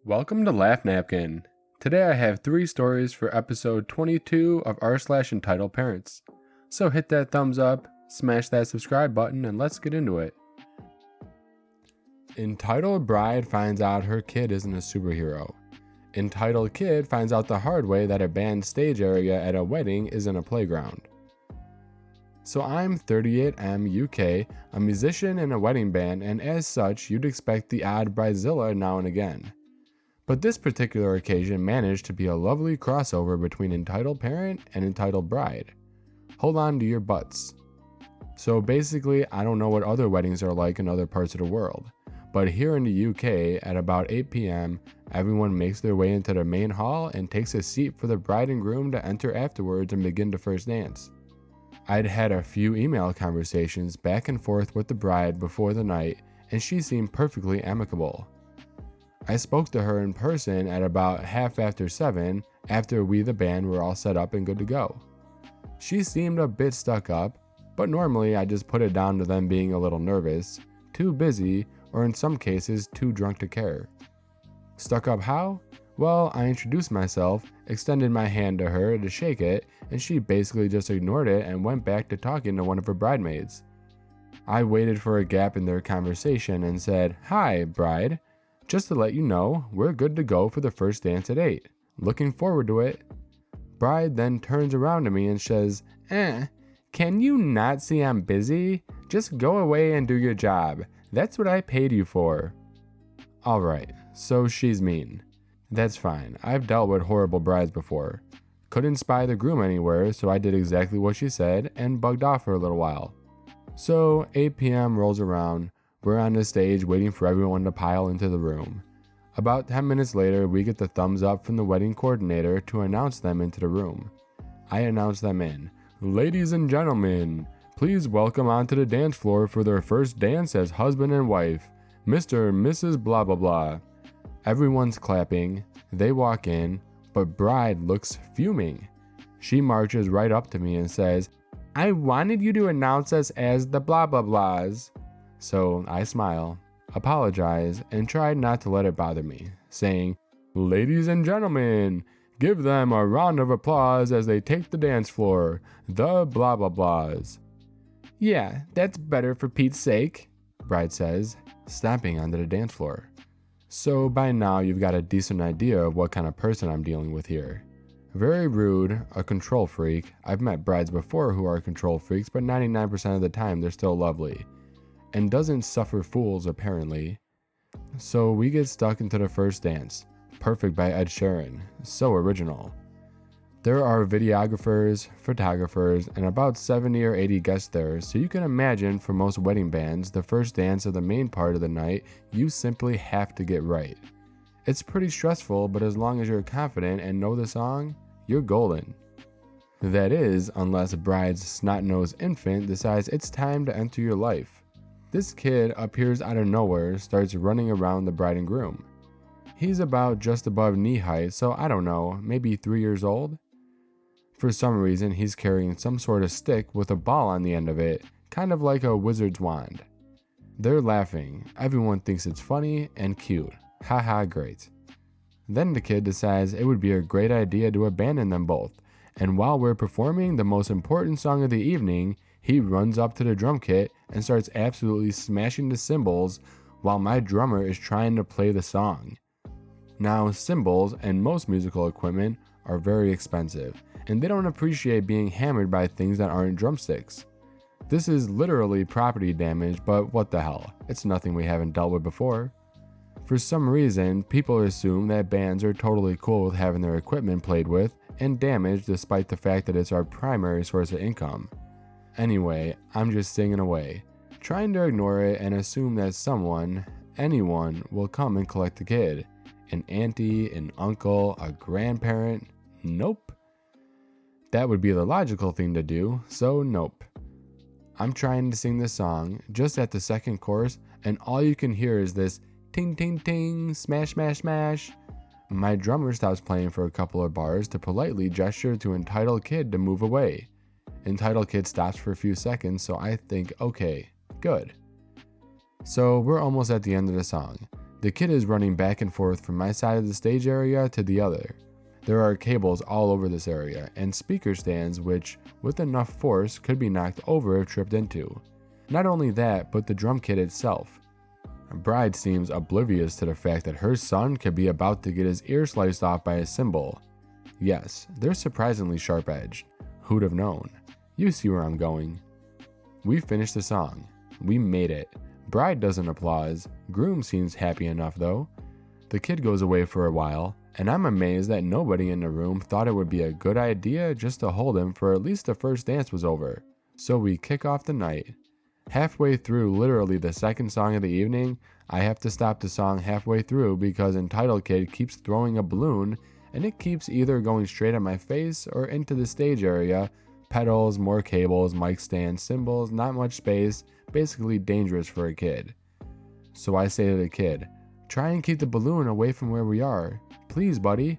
Welcome to LaughNapkin. Today I have 3 stories for episode 22 of r/EntitledParents. So hit that thumbs up, smash that subscribe button, and let's get into it. Entitled bride finds out her kid isn't a superhero. Entitled kid finds out the hard way that a band stage area at a wedding isn't a playground. So I'm 38M UK, a musician in a wedding band, and as such you'd expect the odd bridezilla now and again. But this particular occasion managed to be a lovely crossover between entitled parent and entitled bride. Hold on to your butts. So basically, I don't know what other weddings are like in other parts of the world, but here in the UK at about 8 p.m, everyone makes their way into the main hall and takes a seat for the bride and groom to enter afterwards and begin the first dance. I'd had a few email conversations back and forth with the bride before the night, and she seemed perfectly amicable. I spoke to her in person at about 7:30 after we the band were all set up and good to go. She seemed a bit stuck up, but normally I just put it down to them being a little nervous, too busy, or in some cases too drunk to care. Stuck up how? Well, I introduced myself, extended my hand to her to shake it, and she basically just ignored it and went back to talking to one of her bridesmaids. I waited for a gap in their conversation and said, "Hi, bride. Just to let you know, we're good to go for the first dance at 8. Looking forward to it." Bride then turns around to me and says, "Can you not see I'm busy? Just go away and do your job. That's what I paid you for." Alright, so she's mean. That's fine, I've dealt with horrible brides before. Couldn't spy the groom anywhere, so I did exactly what she said and bugged off for a little while. So 8 p.m. rolls around. We're on the stage waiting for everyone to pile into the room. About 10 minutes later, we get the thumbs up from the wedding coordinator to announce them into the room. I announce them in. "Ladies and gentlemen, please welcome onto the dance floor for their first dance as husband and wife, Mr. and Mrs. blah blah blah." Everyone's clapping. They walk in, but bride looks fuming. She marches right up to me and says, "I wanted you to announce us as the blah blah blahs." So I smile, apologize, and try not to let it bother me, saying, "Ladies and gentlemen, give them a round of applause as they take the dance floor, the blah blah blahs." "Yeah, that's better for Pete's sake," bride says, stamping onto the dance floor. So by now you've got a decent idea of what kind of person I'm dealing with here. Very rude, a control freak. I've met brides before who are control freaks, but 99% of the time they're still lovely. And doesn't suffer fools apparently. So we get stuck into the first dance. Perfect by Ed Sheeran. So original. There are videographers, photographers, and about 70 or 80 guests there, so you can imagine for most wedding bands, the first dance of the main part of the night, you simply have to get right. It's pretty stressful, but as long as you're confident and know the song, you're golden. That is, unless bride's snot-nosed infant decides it's time to enter your life. This kid appears out of nowhere, starts running around the bride and groom. He's about just above knee height, so I don't know, maybe 3 years old? For some reason, he's carrying some sort of stick with a ball on the end of it, kind of like a wizard's wand. They're laughing. Everyone thinks it's funny and cute. Haha, great. Then the kid decides it would be a great idea to abandon them both, and while we're performing the most important song of the evening, he runs up to the drum kit and starts absolutely smashing the cymbals while my drummer is trying to play the song. Now, cymbals and most musical equipment are very expensive, and they don't appreciate being hammered by things that aren't drumsticks. This is literally property damage, but what the hell, it's nothing we haven't dealt with before. For some reason, people assume that bands are totally cool with having their equipment played with and damaged despite the fact that it's our primary source of income. Anyway, I'm just singing away, trying to ignore it and assume that someone, anyone, will come and collect the kid. An auntie, an uncle, a grandparent? Nope. That would be the logical thing to do, so nope. I'm trying to sing this song, just at the second chorus, and all you can hear is this ting ting ting, smash smash smash. My drummer stops playing for a couple of bars to politely gesture to entitled kid to move away. Entitled kid stops for a few seconds, so I think, okay, good. So we're almost at the end of the song. The kid is running back and forth from my side of the stage area to the other. There are cables all over this area and speaker stands which, with enough force, could be knocked over if tripped into. Not only that, but the drum kit itself. Bride seems oblivious to the fact that her son could be about to get his ear sliced off by a cymbal. Yes, they're surprisingly sharp-edged. Who'd have known? You see where I'm going. We finished the song. We made it. Bride doesn't applaud. Groom seems happy enough though. The kid goes away for a while, and I'm amazed that nobody in the room thought it would be a good idea just to hold him for at least the first dance was over. So we kick off the night. Halfway through literally the second song of the evening, I have to stop the song halfway through because Entitled Kid keeps throwing a balloon and it keeps either going straight at my face or into the stage area. Pedals, more cables, mic stands, cymbals, not much space, basically dangerous for a kid. So I say to the kid, "Try and keep the balloon away from where we are. Please, buddy."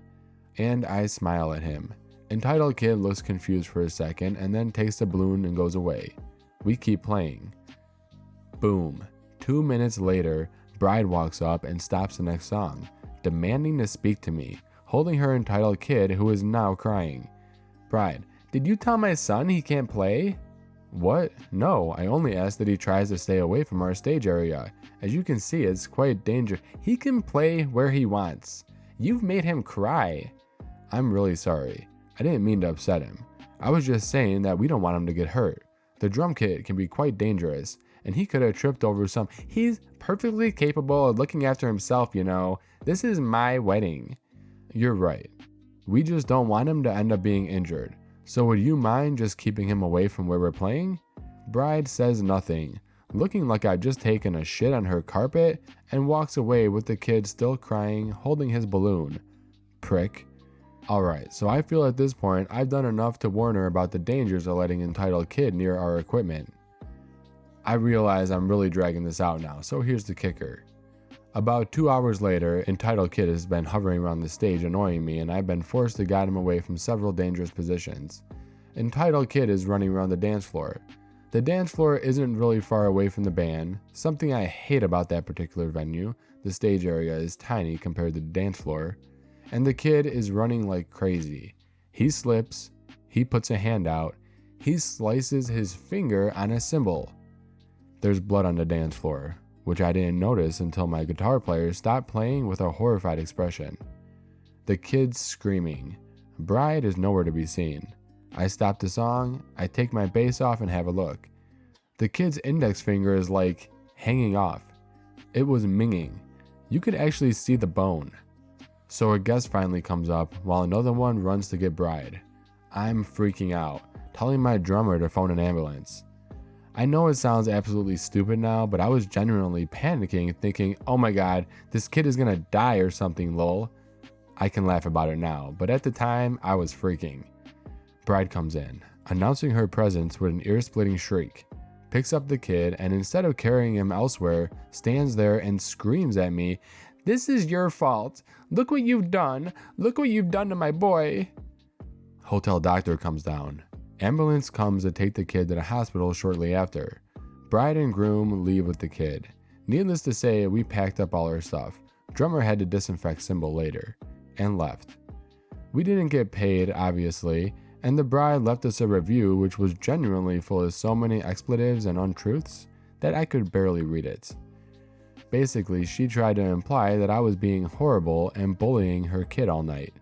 And I smile at him. Entitled Kid looks confused for a second and then takes the balloon and goes away. We keep playing. Boom. 2 minutes later, Bride walks up and stops the next song, demanding to speak to me, holding her Entitled Kid who is now crying. "Bride, did you tell my son he can't play?" "What? No, I only asked that he tries to stay away from our stage area. As you can see, it's quite dangerous. He can play where he wants. You've made him cry." "I'm really sorry. I didn't mean to upset him. I was just saying that we don't want him to get hurt. The drum kit can be quite dangerous, and he could have tripped over some. He's perfectly capable of looking after himself, you know. This is my wedding." "You're right. We just don't want him to end up being injured. So would you mind just keeping him away from where we're playing?" Bride says nothing, looking like I've just taken a shit on her carpet, and walks away with the kid still crying, holding his balloon. Prick. Alright, so I feel at this point I've done enough to warn her about the dangers of letting Entitled Kid near our equipment. I realize I'm really dragging this out now, so here's the kicker. About 2 hours later, Entitled Kid has been hovering around the stage annoying me, and I've been forced to guide him away from several dangerous positions. Entitled Kid is running around the dance floor. The dance floor isn't really far away from the band, something I hate about that particular venue. The stage area is tiny compared to the dance floor, and the kid is running like crazy. He slips, he puts a hand out, he slices his finger on a cymbal. There's blood on the dance floor, which I didn't notice until my guitar player stopped playing with a horrified expression. The kid's screaming. Bride is nowhere to be seen. I stop the song, I take my bass off and have a look. The kid's index finger is like hanging off. It was minging. You could actually see the bone. So a guest finally comes up while another one runs to get Bride. I'm freaking out, telling my drummer to phone an ambulance. I know it sounds absolutely stupid now, but I was genuinely panicking, thinking, oh my god, this kid is gonna die or something, lol. I can laugh about it now, but at the time, I was freaking. Bride comes in, announcing her presence with an ear-splitting shriek, picks up the kid, and instead of carrying him elsewhere, stands there and screams at me, "This is your fault. Look what you've done. Look what you've done to my boy." Hotel doctor comes down. Ambulance comes to take the kid to the hospital shortly after. Bride and groom leave with the kid. Needless to say, we packed up all our stuff. Drummer had to disinfect cymbal later, and left. We didn't get paid, obviously, and the bride left us a review which was genuinely full of so many expletives and untruths that I could barely read it. Basically, she tried to imply that I was being horrible and bullying her kid all night.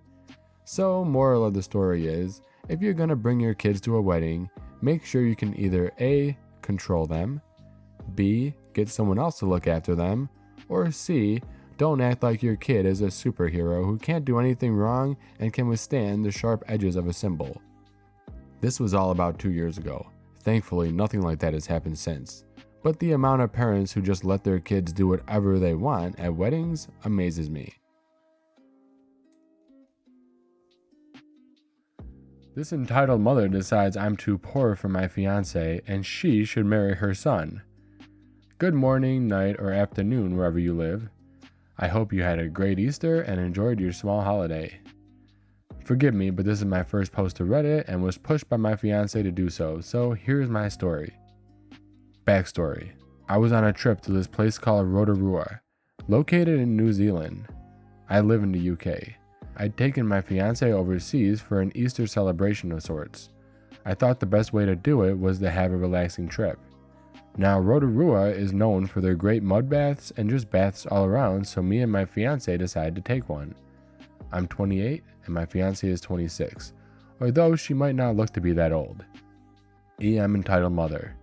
So, moral of the story is, if you're gonna bring your kids to a wedding, make sure you can either A, control them, B, get someone else to look after them, or C, don't act like your kid is a superhero who can't do anything wrong and can withstand the sharp edges of a cymbal. This was all about 2 years ago. Thankfully, nothing like that has happened since. But the amount of parents who just let their kids do whatever they want at weddings amazes me. This entitled mother decides I'm too poor for my fiance and she should marry her son. Good morning, night, or afternoon wherever you live. I hope you had a great Easter and enjoyed your small holiday. Forgive me, but this is my first post to Reddit and was pushed by my fiance to do so here's my story. Backstory. I was on a trip to this place called Rotorua. Located in New Zealand. I live in the UK. I'd taken my fiance overseas for an Easter celebration of sorts. I thought the best way to do it was to have a relaxing trip. Now Rotorua is known for their great mud baths and just baths all around, so me and my fiance decided to take one. I'm 28 and my fiance is 26, although she might not look to be that old. EM entitled mother.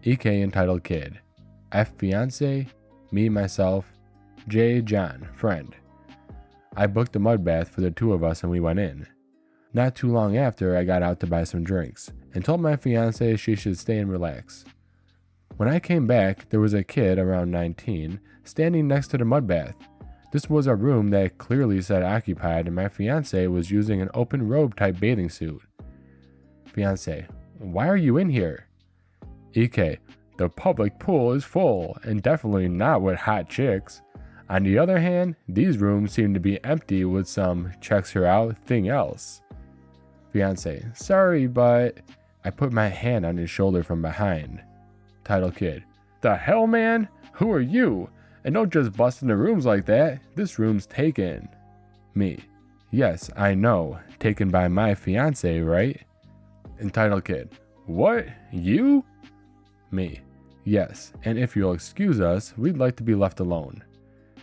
EK entitled kid. F fiance. Me myself. J John friend. I booked a mud bath for the two of us and we went in. Not too long after, I got out to buy some drinks and told my fiance she should stay and relax. When I came back, there was a kid around 19 standing next to the mud bath. This was a room that clearly said occupied and my fiance was using an open robe type bathing suit. Fiance, why are you in here? EK, the public pool is full and definitely not with hot chicks. On the other hand, these rooms seem to be empty with some checks her out thing else. Fiance, sorry, but I put my hand on his shoulder from behind. Title kid, the hell, man? Who are you? And don't just bust into rooms like that. This room's taken. Me, yes, I know. Taken by my fiance, right? Entitled kid, what? You? Me, yes, and if you'll excuse us, we'd like to be left alone.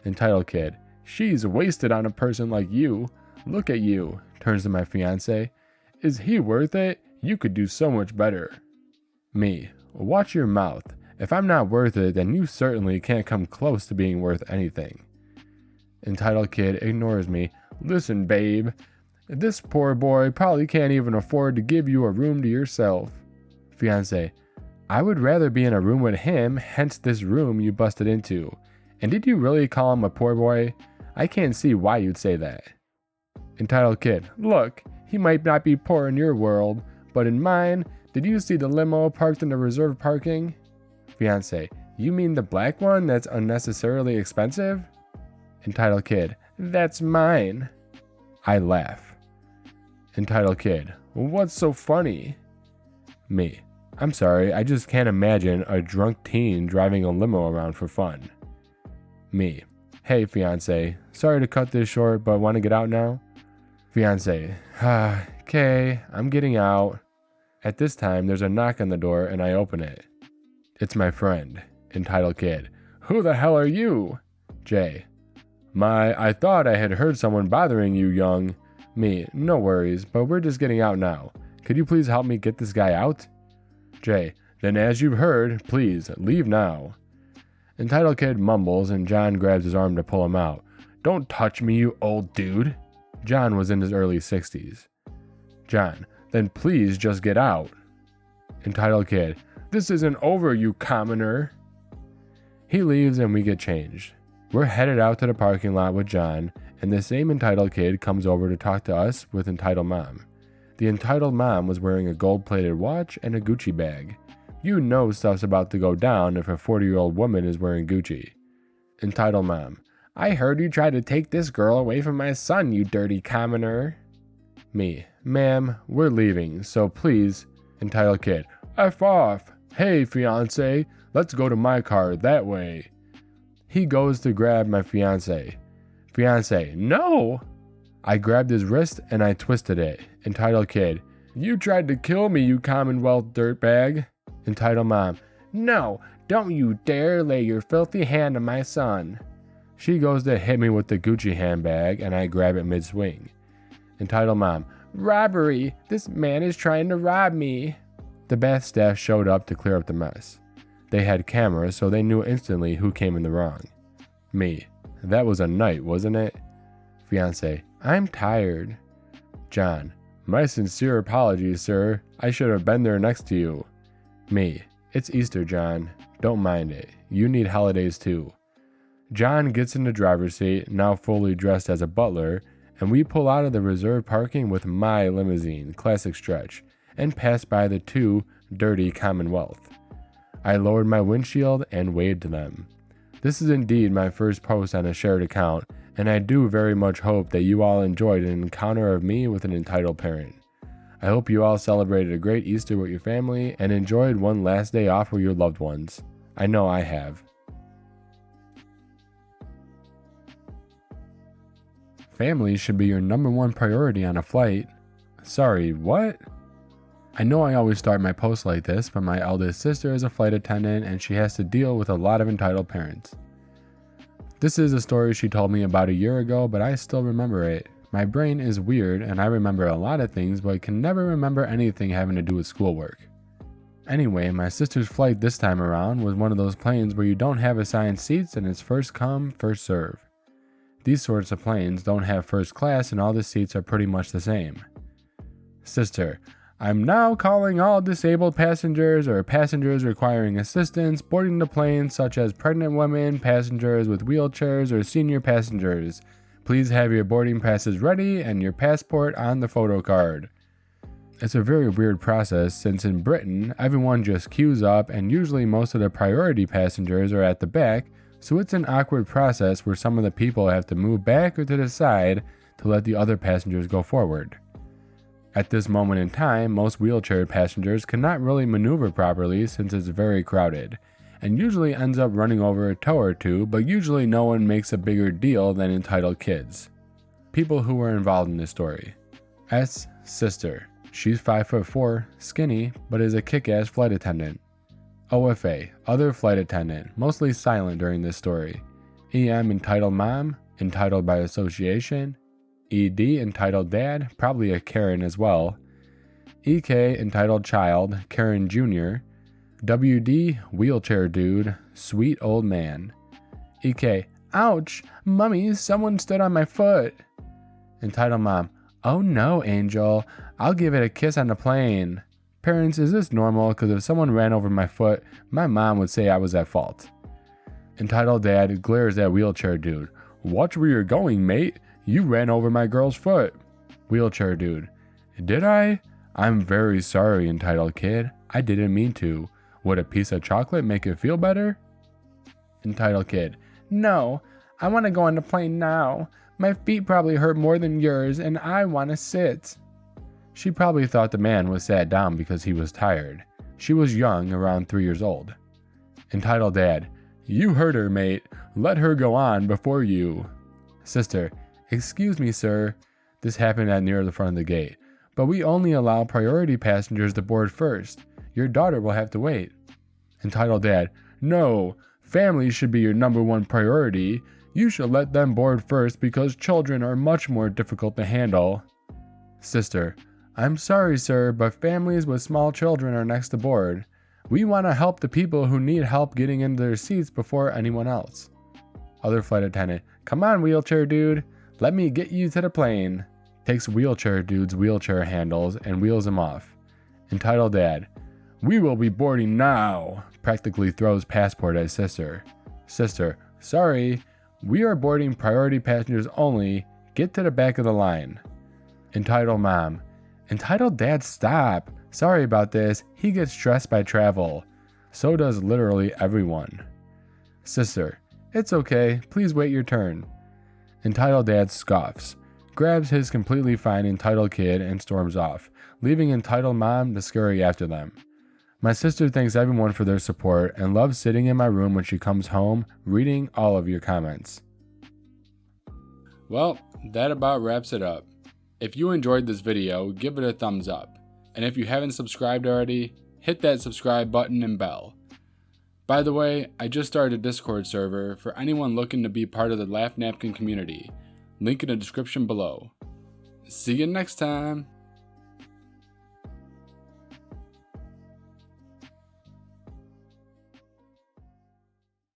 Entitled kid, she's wasted on a person like you. Look at you. Turns to my fiance. Is he worth it? You could do so much better. Me, watch your mouth. If I'm not worth it, then you certainly can't come close to being worth anything. Entitled kid ignores me. Listen, babe. This poor boy probably can't even afford to give you a room to yourself. Fiance, I would rather be in a room with him, hence this room you busted into. And did you really call him a poor boy? I can't see why you'd say that. Entitled kid, look, he might not be poor in your world, but in mine, did you see the limo parked in the reserved parking? Fiance, you mean the black one that's unnecessarily expensive? Entitled kid, that's mine. I laugh. Entitled kid, what's so funny? Me, I'm sorry, I just can't imagine a drunk teen driving a limo around for fun. Me, hey fiance, sorry to cut this short, but want to get out now? Fiance, okay, I'm getting out. At this time, there's a knock on the door and I open it. It's my friend. Entitled kid, who the hell are you? J, I thought I had heard someone bothering you, young. Me, no worries, but we're just getting out now. Could you please help me get this guy out? J, then as you've heard, please leave now. Entitled kid mumbles and John grabs his arm to pull him out. Don't touch me, you old dude. John was in his early 60s. John, then please just get out. Entitled kid, this isn't over, you commoner. He leaves and we get changed. We're headed out to the parking lot with John, and the same entitled kid comes over to talk to us with entitled mom. The entitled mom was wearing a gold-plated watch and a Gucci bag. You know stuff's about to go down if a 40-year-old woman is wearing Gucci. Entitled mom, I heard you tried to take this girl away from my son, you dirty commoner. Me, ma'am, we're leaving, so please. Entitled kid, F off. Hey, fiance, let's go to my car that way. He goes to grab my fiance. Fiance, no! I grabbed his wrist and I twisted it. Entitled kid, you tried to kill me, you Commonwealth dirtbag. Entitled mom, no, don't you dare lay your filthy hand on my son. She goes to hit me with the Gucci handbag and I grab it mid-swing. Entitled mom, robbery, this man is trying to rob me. The bath staff showed up to clear up the mess. They had cameras, so they knew instantly who came in the wrong. Me, that was a night, wasn't it? Fiance, I'm tired. John, my sincere apologies, sir. I should have been there next to you. Me, it's Easter, John. Don't mind it. You need holidays too. John gets in the driver's seat, now fully dressed as a butler, and we pull out of the reserved parking with my limousine, classic stretch, and pass by the two dirty Commonwealth. I lowered my windshield and waved to them. This is indeed my first post on a shared account, and I do very much hope that you all enjoyed an encounter of me with an entitled parent. I hope you all celebrated a great Easter with your family and enjoyed one last day off with your loved ones. I know I have. Family should be your #1 priority on a flight. Sorry, what? I know I always start my posts like this, but my eldest sister is a flight attendant and she has to deal with a lot of entitled parents. This is a story she told me about a year ago, but I still remember it. My brain is weird and I remember a lot of things, but can never remember anything having to do with schoolwork. Anyway, my sister's flight this time around was one of those planes where you don't have assigned seats and it's first come, first serve. These sorts of planes don't have first class and all the seats are pretty much the same. Sister, I'm now calling all disabled passengers or passengers requiring assistance boarding the plane, such as pregnant women, passengers with wheelchairs, or senior passengers. Please have your boarding passes ready and your passport on the photo card. It's a very weird process since in Britain, everyone just queues up and usually most of the priority passengers are at the back, so it's an awkward process where some of the people have to move back or to the side to let the other passengers go forward. At this moment in time, most wheelchair passengers cannot really maneuver properly since it's very crowded, and usually ends up running over a toe or two, but usually no one makes a bigger deal than entitled kids. People who were involved in this story. S. Sister. She's 5'4", skinny, but is a kick-ass flight attendant. OFA, other flight attendant, mostly silent during this story. EM, entitled mom, entitled by association. ED, entitled dad, probably a Karen as well. EK, entitled child, Karen Jr. WD, wheelchair dude, sweet old man. EK, ouch, mummy, someone stood on my foot. Entitled mom, oh no, Angel, I'll give it a kiss on the plane. Parents, is this normal? Because if someone ran over my foot, my mom would say I was at fault. Entitled dad glares at wheelchair dude. Watch where you're going, mate. You ran over my girl's foot. Wheelchair dude. Did I? I'm very sorry, entitled kid. I didn't mean to. Would a piece of chocolate make it feel better? Entitled kid. No, I want to go on the plane now. My feet probably hurt more than yours and I want to sit. She probably thought the man was sat down because he was tired. She was young, around 3 years old. Entitled dad. You heard her, mate. Let her go on before you. Sister. Excuse me, sir. This happened at near the front of the gate. But we only allow priority passengers to board first. Your daughter will have to wait. Entitled dad. No. Family should be your #1 priority. You should let them board first because children are much more difficult to handle. Sister. I'm sorry, sir, but families with small children are next to board. We want to help the people who need help getting into their seats before anyone else. Other flight attendant. Come on, wheelchair dude. Let me get you to the plane. Takes wheelchair dude's wheelchair handles and wheels him off. Entitled dad. We will be boarding now. Practically throws passport at sister. Sister. Sorry. We are boarding priority passengers only. Get to the back of the line. Entitled mom. Entitled dad, stop. Sorry about this. He gets stressed by travel. So does literally everyone. Sister. It's okay. Please wait your turn. Entitled dad scoffs, grabs his completely fine entitled kid and storms off, leaving entitled mom to scurry after them. My sister thanks everyone for their support and loves sitting in my room when she comes home, reading all of your comments. Well, that about wraps it up. If you enjoyed this video, give it a thumbs up. And if you haven't subscribed already, hit that subscribe button and bell. By the way, I just started a Discord server for anyone looking to be part of the LaughNapkin community. Link in the description below. See you next time!